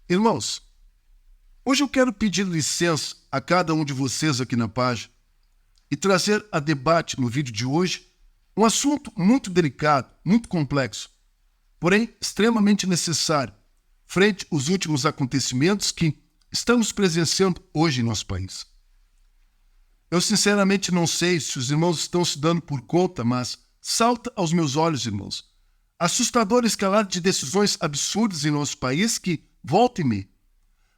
Irmãos, hoje eu quero pedir licença a cada um de vocês aqui na página e trazer a debate no vídeo de hoje um assunto muito delicado, muito complexo, porém extremamente necessário, frente aos últimos acontecimentos que estamos presenciando hoje em nosso país. Eu sinceramente não sei se os irmãos estão se dando por conta, mas salta aos meus olhos, irmãos, assustadora escalada de decisões absurdas em nosso país que, volta e meia,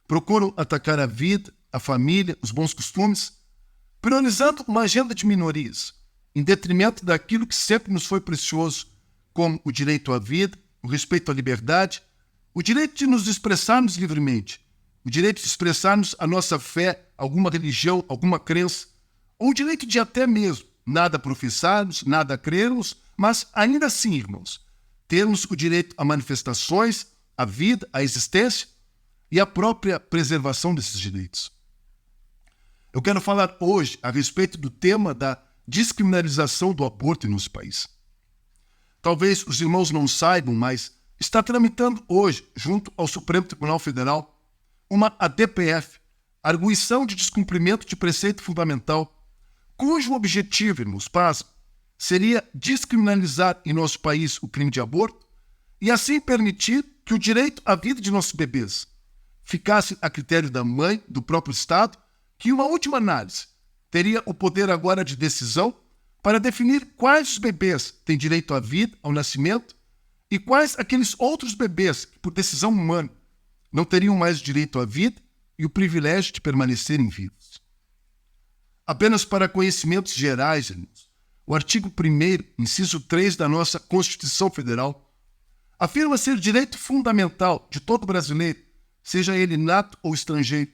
procuram atacar a vida, a família, os bons costumes, priorizando uma agenda de minorias, em detrimento daquilo que sempre nos foi precioso, como o direito à vida, o respeito à liberdade, o direito de nos expressarmos livremente, o direito de expressarmos a nossa fé, alguma religião, alguma crença, ou o direito de até mesmo nada professarmos, nada crermos, mas ainda assim, irmãos, termos o direito a manifestações, à vida, à existência e à própria preservação desses direitos. Eu quero falar hoje a respeito do tema da descriminalização do aborto em nosso país. Talvez os irmãos não saibam, mas está tramitando hoje, junto ao Supremo Tribunal Federal, uma ADPF, Arguição de Descumprimento de Preceito Fundamental, cujo objetivo, irmãos, seria descriminalizar em nosso país o crime de aborto e assim permitir que o direito à vida de nossos bebês ficasse a critério da mãe, do próprio Estado, que em uma última análise teria o poder agora de decisão para definir quais os bebês têm direito à vida, ao nascimento, e quais aqueles outros bebês que, por decisão humana, não teriam mais direito à vida e o privilégio de permanecerem vivos. Apenas para conhecimentos gerais, irmãos, o artigo 1º, inciso 3 da nossa Constituição Federal, afirma ser direito fundamental de todo brasileiro, seja ele nato ou estrangeiro,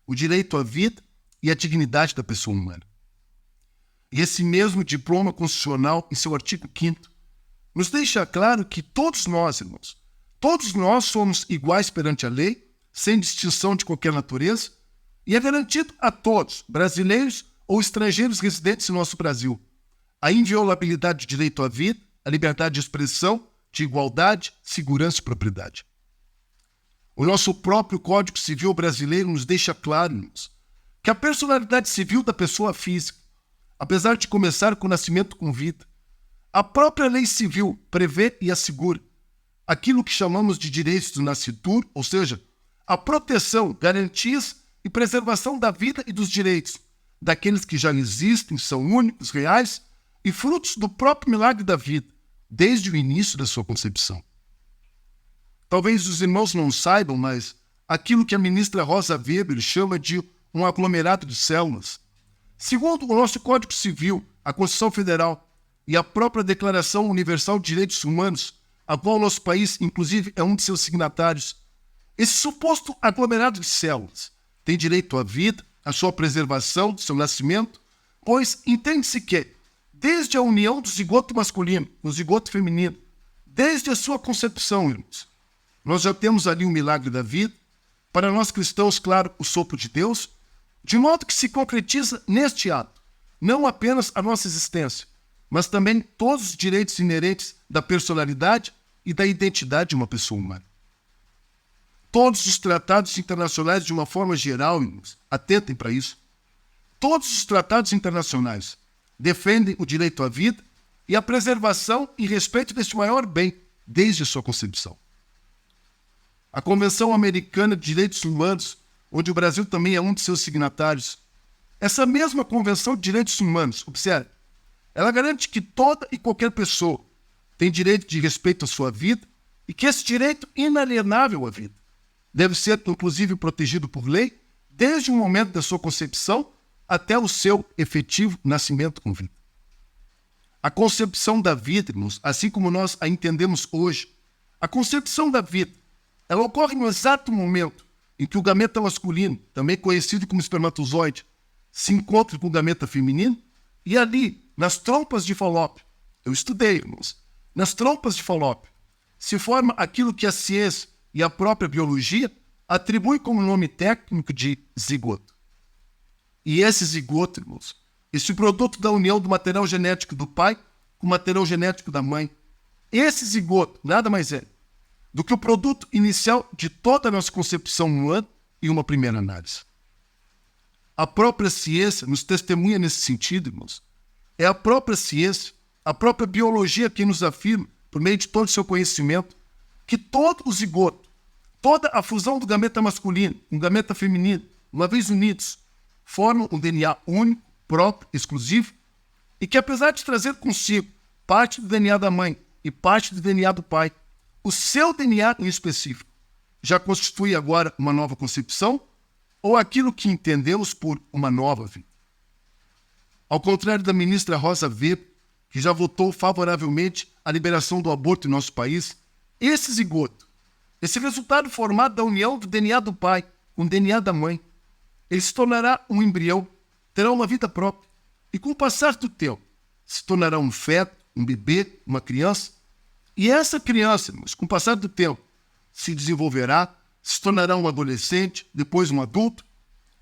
o direito à vida e à dignidade da pessoa humana. E esse mesmo diploma constitucional, em seu artigo 5º, nos deixa claro que todos nós, irmãos, todos nós somos iguais perante a lei, sem distinção de qualquer natureza, e é garantido a todos, brasileiros ou estrangeiros residentes no nosso Brasil, a inviolabilidade do direito à vida, a liberdade de expressão, de igualdade, segurança e propriedade. O nosso próprio Código Civil brasileiro nos deixa claro, irmãos, que a personalidade civil da pessoa física, apesar de começar com o nascimento com vida, a própria lei civil prevê e assegura aquilo que chamamos de direitos do nascituro, ou seja, a proteção, garantias e preservação da vida e dos direitos daqueles que já existem, são únicos, reais e frutos do próprio milagre da vida, desde o início da sua concepção. Talvez os irmãos não saibam, mas aquilo que a ministra Rosa Weber chama de um aglomerado de células, segundo o nosso Código Civil, a Constituição Federal e a própria Declaração Universal de Direitos Humanos, a qual o nosso país, inclusive, é um de seus signatários, esse suposto aglomerado de células tem direito à vida, à sua preservação, seu nascimento, pois entende-se que, desde a união do zigoto masculino com o zigoto feminino, desde a sua concepção, irmãos, nós já temos ali o milagre da vida, para nós cristãos, claro, o sopro de Deus, de modo que se concretiza neste ato, não apenas a nossa existência, mas também todos os direitos inerentes da personalidade e da identidade de uma pessoa humana. Todos os tratados internacionais, de uma forma geral, irmãos, atentem para isso, todos os tratados internacionais defendem o direito à vida e a preservação e respeito deste maior bem desde a sua concepção. A Convenção Americana de Direitos Humanos, onde o Brasil também é um de seus signatários, essa mesma Convenção de Direitos Humanos, observe, ela garante que toda e qualquer pessoa tem direito de respeito à sua vida e que esse direito inalienável à vida deve ser, inclusive, protegido por lei desde o momento da sua concepção até o seu efetivo nascimento com vida. A concepção da vida, irmãos, assim como nós a entendemos hoje, a concepção da vida, ela ocorre no exato momento em que o gameta masculino, também conhecido como espermatozoide, se encontra com o gameta feminino e ali, nas trompas de Falópio, eu estudei, irmãos, nas trompas de Falópio, se forma aquilo que a ciência e a própria biologia atribuem como nome técnico de zigoto. E esse zigoto, irmãos, esse produto da união do material genético do pai com o material genético da mãe, esse zigoto nada mais é do que o produto inicial de toda a nossa concepção humana em uma primeira análise. A própria ciência nos testemunha nesse sentido, irmãos. É a própria ciência, a própria biologia quem nos afirma, por meio de todo o seu conhecimento, que todo o zigoto, toda a fusão do gameta masculino com o gameta feminino, uma vez unidos, formam um DNA único, próprio, exclusivo, e que apesar de trazer consigo parte do DNA da mãe e parte do DNA do pai, o seu DNA em específico já constitui agora uma nova concepção ou aquilo que entendemos por uma nova vida. Ao contrário da ministra Rosa Weber, que já votou favoravelmente à liberação do aborto em nosso país, esse zigoto, esse resultado formado da união do DNA do pai com o DNA da mãe, ele se tornará um embrião, terá uma vida própria e com o passar do tempo se tornará um feto, um bebê, uma criança. E essa criança, irmãos, com o passar do tempo, se desenvolverá, se tornará um adolescente, depois um adulto.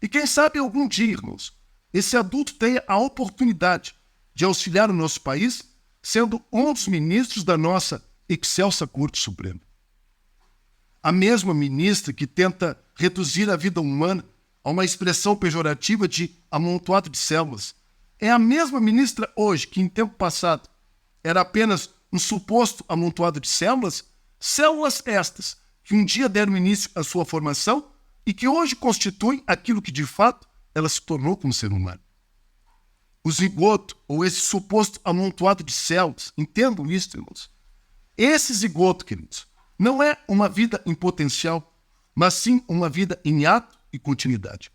E quem sabe algum dia, irmãos, esse adulto tenha a oportunidade de auxiliar o nosso país, sendo um dos ministros da nossa excelsa Corte Suprema. A mesma ministra que tenta reduzir a vida humana a uma expressão pejorativa de amontoado de células, é a mesma ministra hoje que, em tempo passado, era apenas um suposto amontoado de células, células estas que um dia deram início à sua formação e que hoje constituem aquilo que de fato ela se tornou como ser humano. O zigoto, ou esse suposto amontoado de células, entendam isso, irmãos. Esse zigoto, queridos, não é uma vida em potencial, mas sim uma vida em ato e continuidade.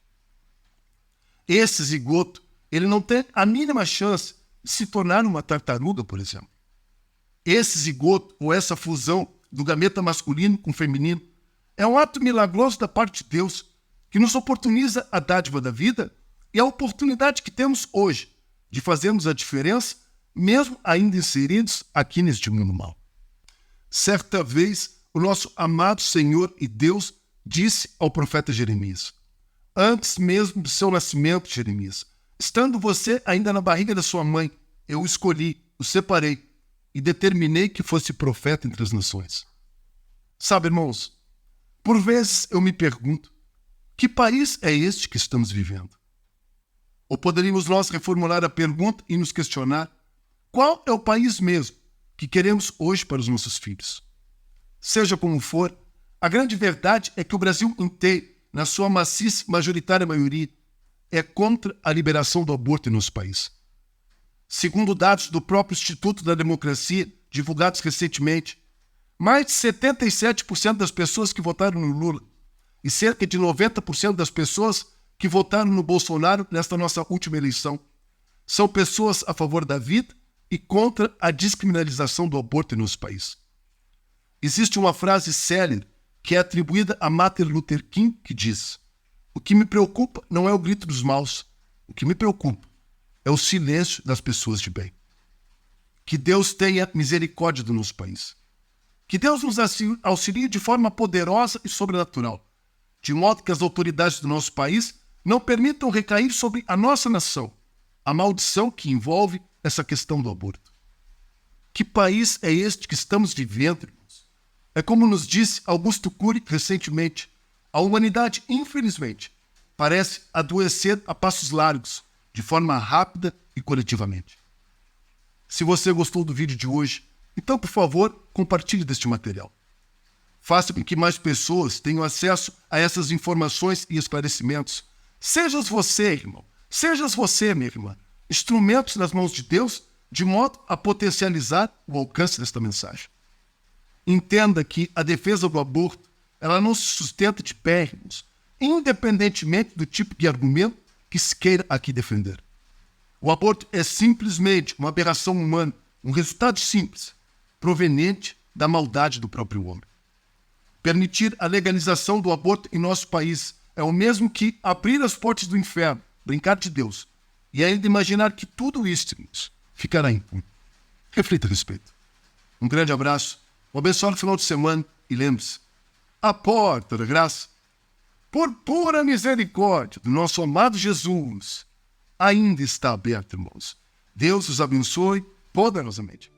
Esse zigoto, ele não tem a mínima chance de se tornar uma tartaruga, por exemplo. Esse zigoto, ou essa fusão do gameta masculino com feminino, é um ato milagroso da parte de Deus, que nos oportuniza a dádiva da vida e a oportunidade que temos hoje de fazermos a diferença, mesmo ainda inseridos aqui neste mundo mau. Certa vez, o nosso amado Senhor e Deus disse ao profeta Jeremias: antes mesmo do seu nascimento, Jeremias, estando você ainda na barriga da sua mãe, eu o escolhi, o separei e determinei que fosse profeta entre as nações. Sabe, irmãos, por vezes eu me pergunto, que país é este que estamos vivendo? Ou poderíamos nós reformular a pergunta e nos questionar, qual é o país mesmo que queremos hoje para os nossos filhos? Seja como for, a grande verdade é que o Brasil inteiro, na sua maciça majoritária maioria, é contra a liberação do aborto em nosso país. Segundo dados do próprio Instituto da Democracia, divulgados recentemente, mais de 77% das pessoas que votaram no Lula e cerca de 90% das pessoas que votaram no Bolsonaro nesta nossa última eleição são pessoas a favor da vida e contra a descriminalização do aborto em nosso país. Existe uma frase célere que é atribuída a Martin Luther King, que diz: o que me preocupa não é o grito dos maus, o que me preocupa é o silêncio das pessoas de bem. Que Deus tenha misericórdia do nosso país. Que Deus nos auxilie de forma poderosa e sobrenatural, de modo que as autoridades do nosso país não permitam recair sobre a nossa nação a maldição que envolve essa questão do aborto. Que país é este que estamos vivendo, irmãos? É como nos disse Augusto Cury recentemente, a humanidade, infelizmente, parece adoecer a passos largos, de forma rápida e coletivamente. Se você gostou do vídeo de hoje, então, por favor, compartilhe deste material. Faça com que mais pessoas tenham acesso a essas informações e esclarecimentos. Sejas você, irmão, sejas você, minha irmã, instrumentos nas mãos de Deus, de modo a potencializar o alcance desta mensagem. Entenda que a defesa do aborto, ela não se sustenta de pé, irmãos, independentemente do tipo de argumento que se queira aqui defender. O aborto é simplesmente uma aberração humana, um resultado simples, proveniente da maldade do próprio homem. Permitir a legalização do aborto em nosso país é o mesmo que abrir as portas do inferno, brincar de Deus, e ainda imaginar que tudo isso ficará impune. Reflita a respeito. Um grande abraço, um abençoado final de semana e lembre-se, a porta da graça, por pura misericórdia do nosso amado Jesus, ainda está aberta, irmãos. Deus os abençoe poderosamente.